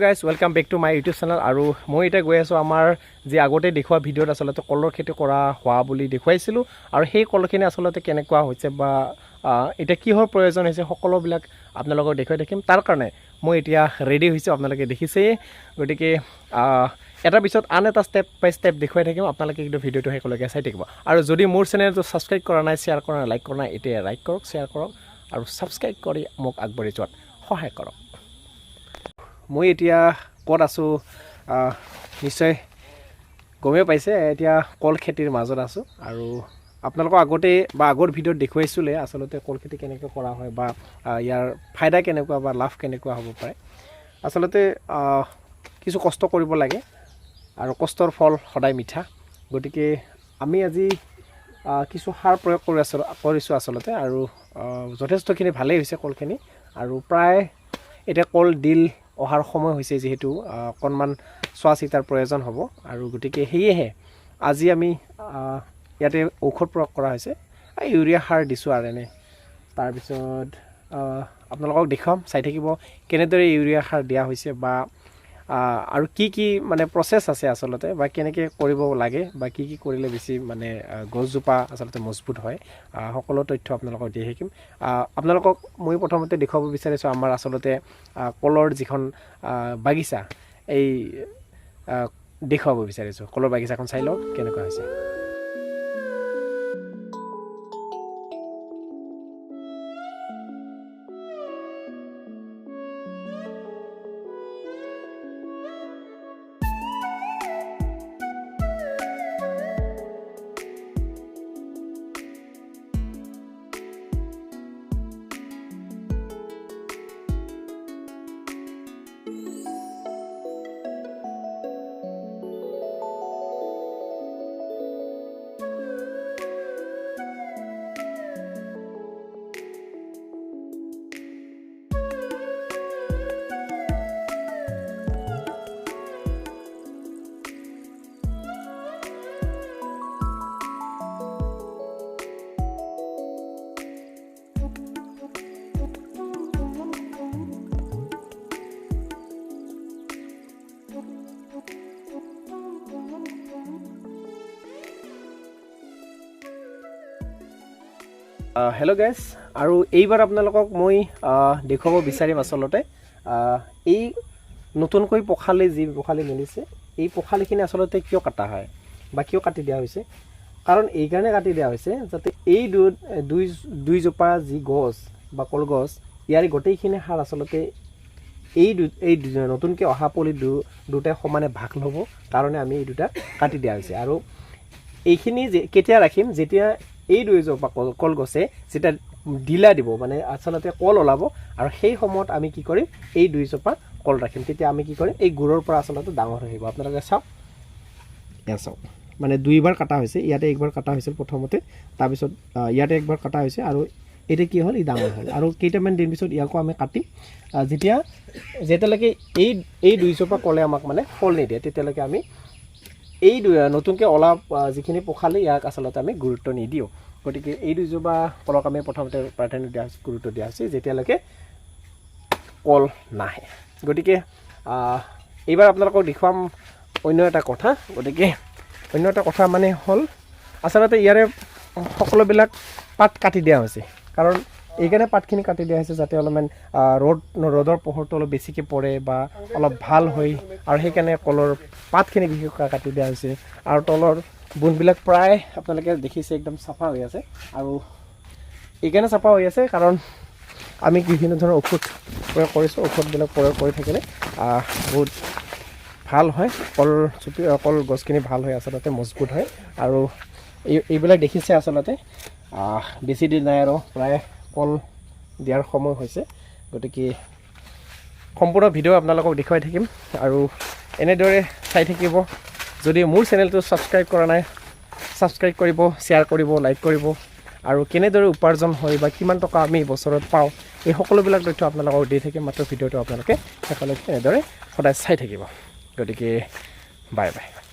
guys welcome back to my YouTube channel আৰু মই এতিয়া গৈ আছোঁ আমাৰ যি আগতে দেখুওৱা ভিডিঅ'ত আচলতে কলৰ খেতি কৰা হোৱা বুলি দেখুৱাইছিলোঁ আৰু সেই কলখিনি আচলতে কেনেকুৱা হৈছে বা এতিয়া কিহৰ প্ৰয়োজন হৈছে সকলোবিলাক আপোনালোকক দেখুৱাই থাকিম তাৰ কাৰণে মই এতিয়া ৰেডি হৈছোঁ আপোনালোকে দেখিছেই গতিকে এটাৰ পিছত আন এটা ষ্টেপ বাই ষ্টেপ দেখুৱাই থাকিম আপোনালোকে কিন্তু ভিডিঅ'টো শেষলৈকে চাই থাকিব আৰু যদি মোৰ চেনেলটো ছাবস্ক্ৰাইব কৰা নাই শ্বেয়াৰ কৰা নাই লাইক কৰা নাই এতিয়া লাইক কৰক শ্বেয়াৰ কৰক আৰু ছাবস্ক্ৰাইব কৰি মোক আগবাঢ়ি যোৱাত সহায় কৰক মই এতিয়া ক'ত আছোঁ নিশ্চয় গমেই পাইছে এতিয়া কল খেতিৰ মাজত আছোঁ আৰু আপোনালোকক আগতে বা আগৰ ভিডিঅ'ত দেখুৱাইছিলে আচলতে কল খেতি কেনেকৈ কৰা হয় বা ইয়াৰ ফাইদা কেনেকুৱা বা লাভ কেনেকুৱা হ'ব পাৰে আচলতে কিছু কষ্ট কৰিব লাগে আৰু কষ্টৰ ফল সদায় মিঠা গতিকে আমি আজি কিছু সাৰ প্ৰয়োগ কৰিছোঁ আচলতে আৰু যথেষ্টখিনি ভালেই হৈছে কলখিনি আৰু প্ৰায় এতিয়া কল ডিল অহাৰ সময় হৈছে যেহেতু অকণমান চোৱা চিতাৰ প্ৰয়োজন হ'ব আৰু গতিকে সেয়েহে আজি আমি ইয়াতে ঔষধ প্ৰয়োগ কৰা হৈছে ইউৰিয়া সাৰ দিছোঁ আৰু এনে তাৰপিছত আপোনালোকক দেখুৱাম চাই থাকিব কেনেদৰে ইউৰিয়া সাৰ দিয়া হৈছে বা আৰু কি মানে প্ৰচেছ আছে আচলতে বা কেনেকৈ কৰিব লাগে বা কি কৰিলে বেছি মানে গছজোপা আচলতে মজবুত হয় সকলো তথ্য আপোনালোকক দি থাকিম আপোনালোকক মই প্ৰথমতে দেখুৱাব বিচাৰিছোঁ আমাৰ আচলতে কলৰ যিখন বাগিচা এই দেখুৱাব বিচাৰিছোঁ কলৰ বাগিচাখন চাই লওক কেনেকুৱা হৈছে হেল্ল' গাইজ আৰু এইবাৰ আপোনালোকক মই দেখুৱাব বিচাৰিম আচলতে এই নতুনকৈ পখালি যি পখালি মেলিছে এই পখালিখিনি আচলতে কিয় কাটা হয় বা কিয় কাটি দিয়া হৈছে কাৰণ এই কাৰণে কাটি দিয়া হৈছে যাতে এই দুইজোপা যি গছ বা কলগছ ইয়াৰ গোটেইখিনি সাৰ আচলতে এই নতুনকৈ অহা পুলি দুটাই সমানে ভাগ ল'ব কাৰণে আমি এই দুটা কাটি দিয়া হৈছে আৰু এইখিনি কেতিয়া ৰাখিম যেতিয়া এই দুইজোপা কলগছে যেতিয়া ঢিলা দিব মানে আচলতে কল ওলাব আৰু সেই সময়ত আমি কি কৰিম এই দুইজোপা কল ৰাখিম তেতিয়া আমি কি কৰিম এই গুৰৰ পৰা আচলতে ডাঙৰ হৈ আহিব আপোনালোকে চাওক এয়া চাওক মানে দুইবাৰ কাটা হৈছে ইয়াতে একবাৰ কাটা হৈছিল প্ৰথমতে তাৰপিছত ইয়াতে একবাৰ কাটা হৈছে আৰু এতিয়া কি হ'ল ই ডাঙৰ হ'ল আৰু কেইটামান দিন পিছত ইয়াকো আমি কাটিম যেতিয়ালৈকে এই দুইজোপা কলে আমাক মানে ফল নিদিয়ে তেতিয়ালৈকে আমি এই নতুনকৈ ওলা যিখিনি পখালি ইয়াক আচলতে আমি গুৰুত্ব নিদিওঁ গতিকে এই দুইজোপা কলক আমি প্ৰথমতে প্ৰাধান্য দিয়া হৈছে গুৰুত্ব দিয়া হৈছে যেতিয়ালৈকে কল নাহে গতিকে এইবাৰ আপোনালোকক দেখুৱাম অন্য এটা কথা গতিকে অন্য এটা কথা মানে হ'ল আচলতে ইয়াৰে সকলোবিলাক পাত কাটি দিয়া হৈছে কাৰণ এইকাৰণে পাতখিনি কাটি দিয়া হৈছে যাতে অলপমান ৰ'দৰ পোহৰটো অলপ বেছিকৈ পৰে বা অলপ ভাল হয় আৰু সেইকাৰণে কলৰ পাতখিনি বিশেষকৈ কাটি দিয়া হৈছে আৰু তলৰ বুনবিলাক প্ৰায় আপোনালোকে দেখিছে একদম চাফা হৈ আছে আৰু এইকাৰণে চাফা হৈ আছে কাৰণ আমি বিভিন্ন ধৰণৰ ঔষধ প্ৰয়োগ কৰিছোঁ ঔষধবিলাক প্ৰয়োগ কৰি থাকিলে বহুত ভাল হয় কল গছখিনি ভাল হয় আচলতে মজবুত হয় আৰু এইবিলাক দেখিছে আচলতে বেছি দিন নাই আৰু প্ৰায় কল দিয়াৰ সময় হৈছে গতিকে সম্পূৰ্ণ ভিডিঅ' আপোনালোকক দেখুৱাই থাকিম আৰু এনেদৰে চাই থাকিব যদি মোৰ চেনেলটো ছাবস্ক্ৰাইব কৰা নাই ছাবস্ক্ৰাইব কৰিব শ্বেয়াৰ কৰিব লাইক কৰিব আৰু কেনেদৰে উপাৰ্জন হয় বা কিমান টকা আমি বছৰত পাওঁ এই সকলোবিলাক তথ্য আপোনালোকক দি থাকিম মাত্ৰ ভিডিঅ'টো আপোনালোকে শেষলৈকে এনেদৰে সদায় চাই থাকিব গতিকে বাই বাই